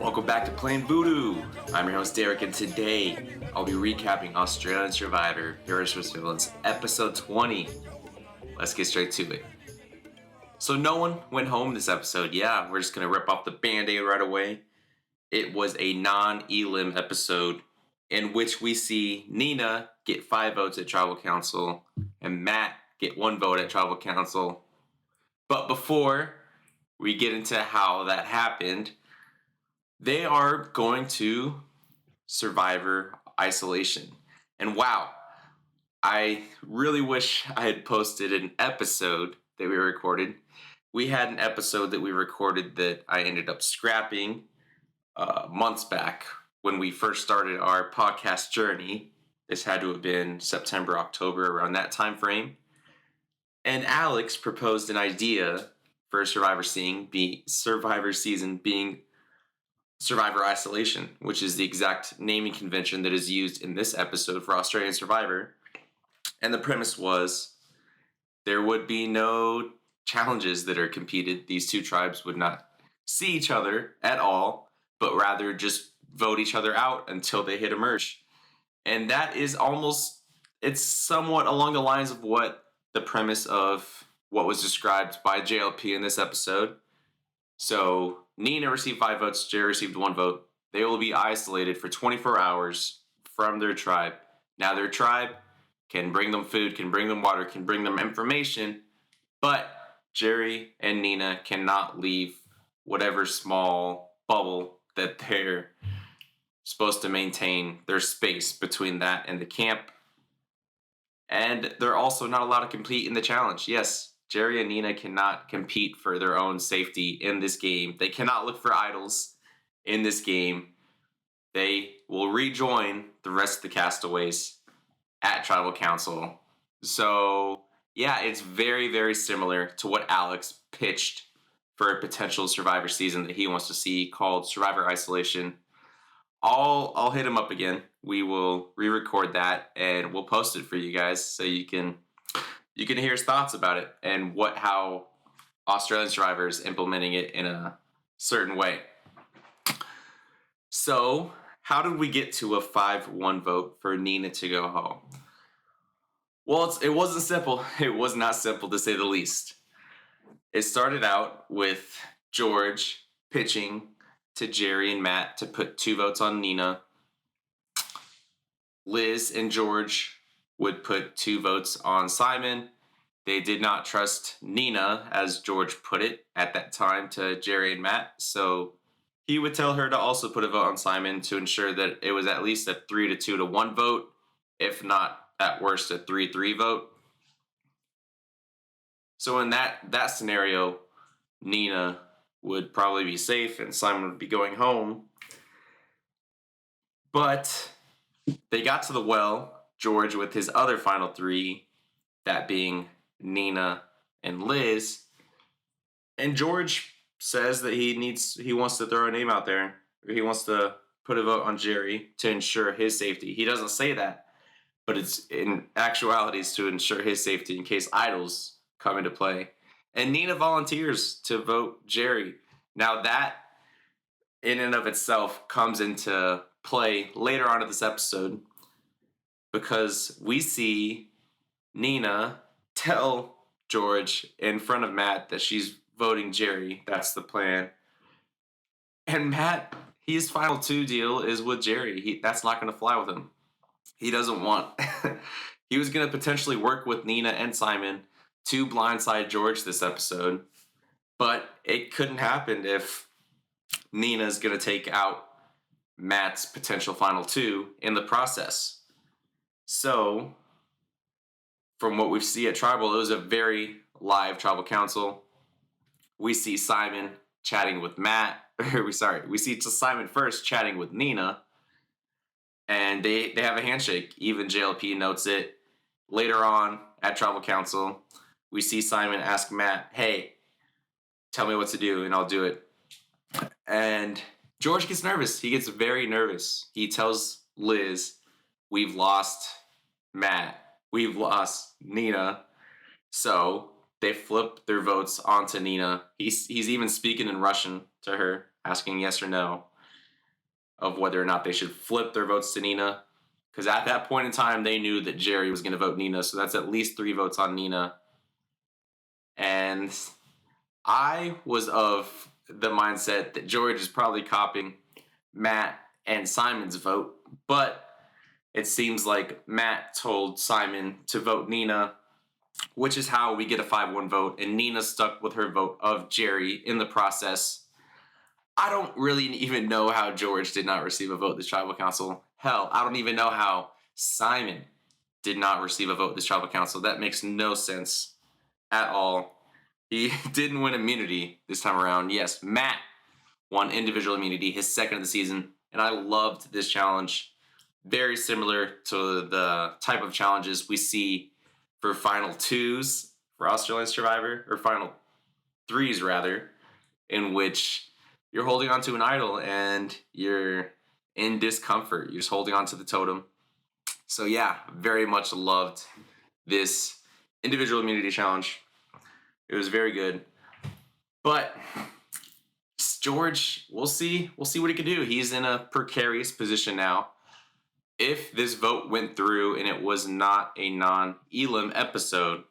Welcome back to Playing Voodoo. I'm your host Derek, and today I'll be recapping Australian Survivor Heroes vs. Villains episode 20. Let's get straight to it. So no one went home this episode. Yeah, we're just gonna rip off the band-aid right away. It was a non-elim episode in which we see Nina get 5 votes at Tribal Council and Matt get 1 vote at Tribal Council. But before we get into how that happened, they are going to Survivor Isolation. And wow, I really wish I had posted an episode that we recorded. We had an episode that we recorded that I ended up scrapping months back when we first started our podcast journey. This had to have been September, October, around that time frame. And Alex proposed an idea for Survivor season being Survivor Isolation, which is the exact naming convention that is used in this episode for Australian Survivor. And the premise was there would be no challenges that are competed. These two tribes would not see each other at all, but rather just vote each other out until they hit a merge. And that is it's somewhat along the lines of what the premise of what was described by JLP in this episode. So Nina received 5 votes, Jerry received 1 vote. They will be isolated for 24 hours from their tribe. Now their tribe can bring them food, can bring them water, can bring them information, but Jerry and Nina cannot leave whatever small bubble that they're supposed to maintain their space between that and the camp. And they're also not allowed to compete in the challenge. Yes, Jerry and Nina cannot compete for their own safety in this game. They cannot look for idols in this game. They will rejoin the rest of the castaways at Tribal Council. So, yeah, it's very, very similar to what Alex pitched for a potential Survivor season that he wants to see called Survivor Isolation. I'll hit him up again. We will re-record that and we'll post it for you guys so you can hear his thoughts about it and how Australian Survivor is implementing it in a certain way. So, how did we get to a 5-1 vote for Nina to go home? Well, it wasn't simple. It was not simple, to say the least. It started out with George pitching to Jerry and Matt to put 2 votes on Nina. Liz and George would put 2 votes on Simon. They did not trust Nina, as George put it at that time to Jerry and Matt, so he would tell her to also put a vote on Simon to ensure that it was at least a 3-2 to 1 vote, if not at worst a 3-3 vote. So in that scenario, Nina would probably be safe and Simon would be going home. But they got to the well, George with his other final 3, that being Nina and Liz. And George says that he wants to throw a name out there. Or he wants to put a vote on Jerry to ensure his safety. He doesn't say that, but it's in actuality is to ensure his safety in case idols come into play. And Nina volunteers to vote Jerry. Now that, in and of itself, comes into play later on in this episode because we see Nina tell George in front of Matt that she's voting Jerry. That's the plan. And Matt, his final 2 deal is with Jerry. That's not going to fly with him. He doesn't want. He was going to potentially work with Nina and Simon to blindside George this episode, but it couldn't happen if Nina's going to take out Matt's potential final 2 in the process. So, from what we see at Tribal, it was a very live Tribal Council. We see Simon chatting with Matt. We see Simon first chatting with Nina. And they have a handshake. Even JLP notes it. Later on at Tribal Council, we see Simon ask Matt, hey, tell me what to do and I'll do it. And George gets nervous. He gets very nervous. He tells Liz, we've lost Matt. We've lost Nina. So they flip their votes onto Nina. He's even speaking in Russian to her, asking yes or no. of whether or not they should flip their votes to Nina. Because at that point in time, they knew that Jerry was going to vote Nina. So that's at least 3 votes on Nina. And I was of the mindset that George is probably copying Matt and Simon's vote. But it seems like Matt told Simon to vote Nina, which is how we get a 5-1 vote. And Nina stuck with her vote of Jerry in the process. I don't really even know how George did not receive a vote at this tribal council. Hell, I don't even know how Simon did not receive a vote at this tribal council. That makes no sense at all. He didn't win immunity this time around. Yes, Matt won individual immunity, his second of the season, and I loved this challenge. Very similar to the type of challenges we see for Final 2s for Australian Survivor, or Final 3s rather, in which you're holding onto an idol and you're in discomfort. You're just holding onto the totem. So yeah, very much loved this individual immunity challenge. It was very good. But George, we'll see. We'll see what he can do. He's in a precarious position now. If this vote went through and it was not a non-Elam episode,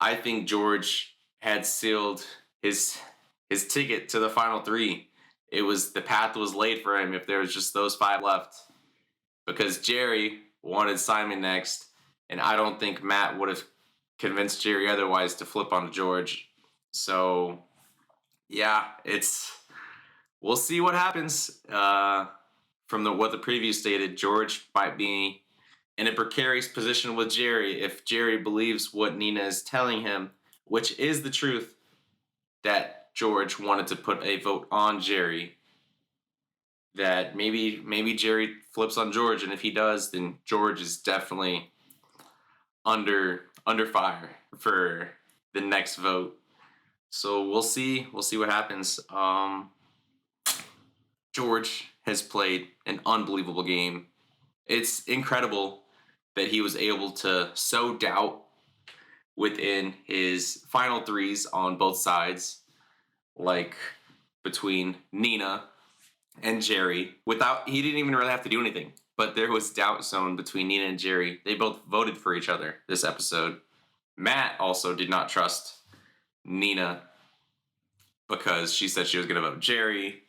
I think George had sealed his ticket to the final 3. The path was laid for him if there was just those 5 left. Because Jerry wanted Simon next, and I don't think Matt would have convinced Jerry otherwise to flip on George. So, yeah, we'll see what happens. From what the preview stated, George might be in a precarious position with Jerry if Jerry believes what Nina is telling him, which is the truth, that George wanted to put a vote on Jerry. That maybe Jerry flips on George, and if he does, then George is definitely under fire for the next vote. So we'll see what happens. George has played an unbelievable game. It's incredible that he was able to sow doubt within his final 3s on both sides, like between Nina and Jerry, he didn't even really have to do anything. But there was doubt sown between Nina and Jerry. They both voted for each other this episode. Matt also did not trust Nina because she said she was going to vote Jerry.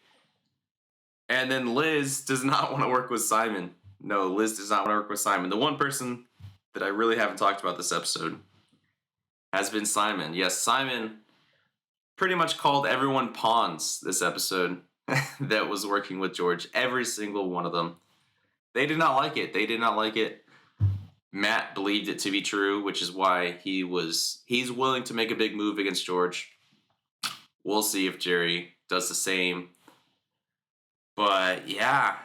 And then Liz does not want to work with Simon. No, Liz does not want to work with Simon. The one person that I really haven't talked about this episode has been Simon. Yes, Simon pretty much called everyone pawns this episode that was working with George. Every single one of them. They did not like it. Matt believed it to be true, which is why he's willing to make a big move against George. We'll see if Jerry does the same. But yeah,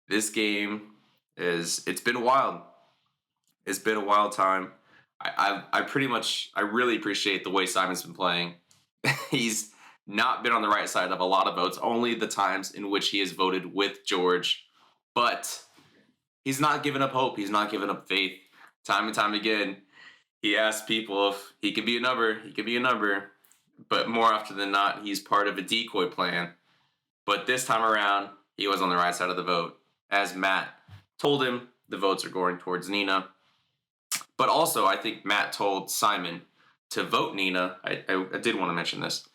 this game it's been wild. It's been a wild time. I really appreciate the way Simon's been playing. He's not been on the right side of a lot of votes, only the times in which he has voted with George. But he's not given up hope. He's not given up faith. Time and time again, he asks people if he could be a number. But more often than not, he's part of a decoy plan. But this time around, he was on the right side of the vote. As Matt told him, the votes are going towards Nina. But also, I think Matt told Simon to vote Nina. I did want to mention this.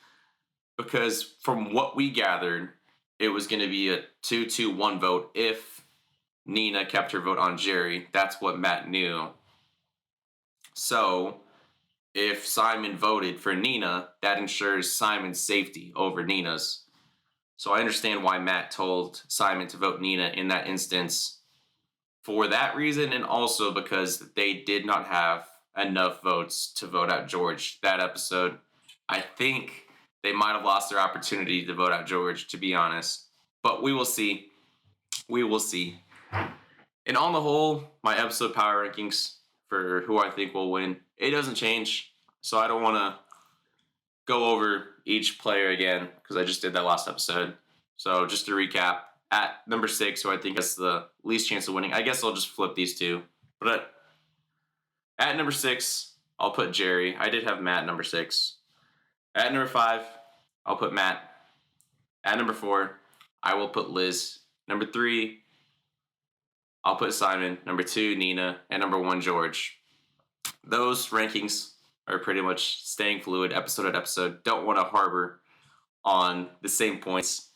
Because from what we gathered, it was going to be a 2-2-1 vote if Nina kept her vote on Jerry. That's what Matt knew. So, if Simon voted for Nina, that ensures Simon's safety over Nina's. So I understand why Matt told Simon to vote Nina in that instance for that reason, and also because they did not have enough votes to vote out George that episode. I think they might have lost their opportunity to vote out George, to be honest. But we will see. And on the whole, my episode power rankings for who I think will win, it doesn't change. So I don't want to go over each player again because I just did that last episode. So just to recap, at number 6, who I think has the least chance of winning, I guess I'll just flip these two. But at number 6, I'll put Jerry. I did have Matt number 6. At number 5, I'll put Matt. At number 4, I will put Liz. Number 3, I'll put Simon. Number 2, Nina. And number 1, George. Those rankings are pretty much staying fluid episode at episode. Don't want to harbor on the same points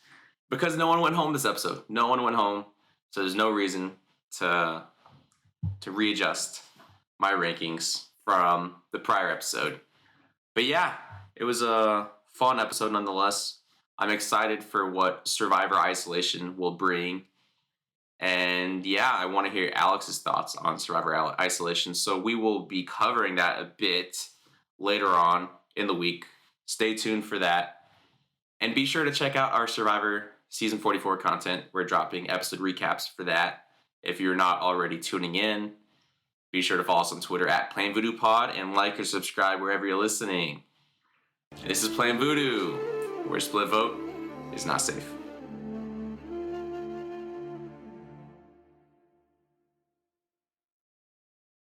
because no one went home this episode. No one went home. So there's no reason to readjust my rankings from the prior episode. But yeah, it was a fun episode nonetheless. I'm excited for what Survivor Isolation will bring. And yeah, I want to hear Alex's thoughts on Survivor Isolation. So we will be covering that a bit later on in the week. Stay tuned for that. And be sure to check out our Survivor Season 44 content. We're dropping episode recaps for that. If you're not already tuning in, be sure to follow us on Twitter at Playing Voodoo Pod and like or subscribe wherever you're listening. This is Playing Voodoo, where split vote is not safe.